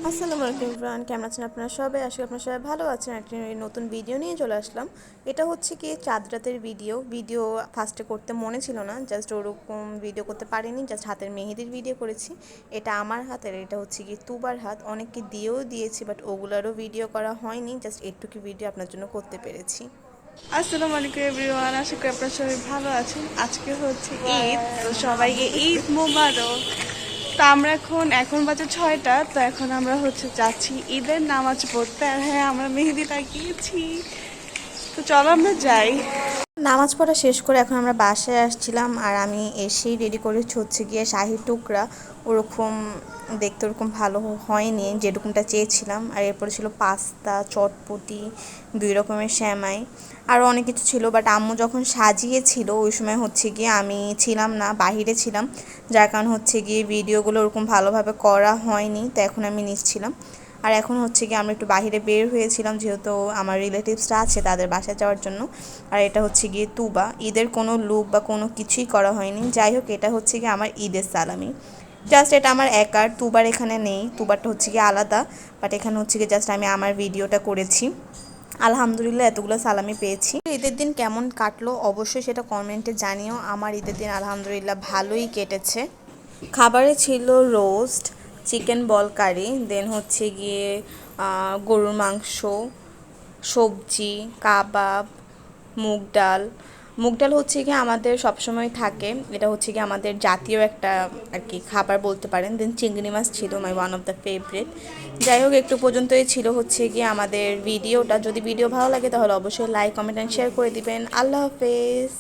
আসসালামু আলাইকুম এভরিওয়ান, কেমন আছেন আপনারা সবাই? আশা করি আপনারা সবাই ভালো আছেন। একটি নতুন ভিডিও নিয়ে চলে আসলাম। এটা হচ্ছে কি চাঁদ রাতের ভিডিও ফার্স্টে করতে মনে ছিল না, জাস্ট ওরকম ভিডিও করতে পারিনি, জাস্ট হাতের মেহেদির ভিডিও করেছি। এটা আমার হাতের, এটা হচ্ছে কি তুবার হাত। অনেককে দিয়েও দিয়েছি, বাট ওগুলারও ভিডিও করা হয়নি, জাস্ট একটুকু ভিডিও আপনার জন্য করতে পেরেছি। আসসালামু আলাইকুম এভরিওয়ান, আশা করি আপনারা সবাই ভালো আছেন। আজকে হচ্ছে ঈদ, তো সবাইকে ঈদ মোবারক। তো আমরা এখন বাজে 6টা, তো এখন আমরা যাচ্ছি ঈদের নামাজ পড়তে। আর হ্যাঁ, আমরা মেহেদি লাগিয়েছি। তো চলো আমরা যাই। নামাজ পড়া শেষ করে এখন আমরা বাসায় আসছিলাম, আর আমি এসেই রেডি করে হচ্ছে গিয়ে শাহি টুকরা। ওরকম দেখতে ওরকম ভালো হয়নি যেরকমটা চেয়েছিলাম। আর এরপরে ছিল পাস্তা, চটপটি, 2 রকমের শ্যামাই, আরও অনেক কিছু ছিল। বাট আম্মু যখন সাজিয়েছিল ওই সময় হচ্ছে গিয়ে আমি ছিলাম না, বাহিরে ছিলাম, যার কারণ হচ্ছে গিয়ে ভিডিওগুলো ওরকম ভালোভাবে করা হয়নি। তো এখন আমি নিচ্ছিলাম। আর এখন হচ্ছে কি আমরা একটু বাইরে বের হয়েছিলাম, যেহেতু আমার রিলেটিভসরা আছে তাদের বাসায় যাওয়ার জন্য। আর এটা হচ্ছে গিয়ে তুবা। ঈদের কোনো লুক বা কোনো কিছুই করা হয়নি। যাই হোক, এটা হচ্ছে গিয়ে আমার ঈদের সালামি। জাস্ট এটা আমার একার, তুবার এখানে নেই, তুবারটা হচ্ছে গিয়ে আলাদা। বাট এখানে হচ্ছে গিয়ে জাস্ট আমি আমার ভিডিওটা করেছি। আলহামদুলিল্লাহ এতগুলো সালামি পেয়েছি। ঈদের দিন কেমন কাটলো অবশ্যই সেটা কমেন্টে জানিও। আমার ঈদের দিন আলহামদুলিল্লাহ ভালোই কেটেছে। খাবারে ছিল রোস্ট, চিকেন বল কারি, দেন হচ্ছে গিয়ে গরুর মাংস, সবজি, কাবাব, মুগ ডাল। মুগ ডাল হচ্ছে গিয়ে আমাদের সবসময় থাকে, এটা হচ্ছে গিয়ে আমাদের জাতীয় একটা আর কি খাবার বলতে পারেন। দেন চিংড়ি মাছ ছিল, মাই ওয়ান অফ দ্য ফেভারিট। যাই হোক, একটু পর্যন্তই ছিল হচ্ছে গিয়ে আমাদের ভিডিওটা। যদি ভিডিও ভালো লাগে তাহলে অবশ্যই লাইক, কমেন্ট অ্যান্ড শেয়ার করে দিবেন। আল্লাহ হাফেজ।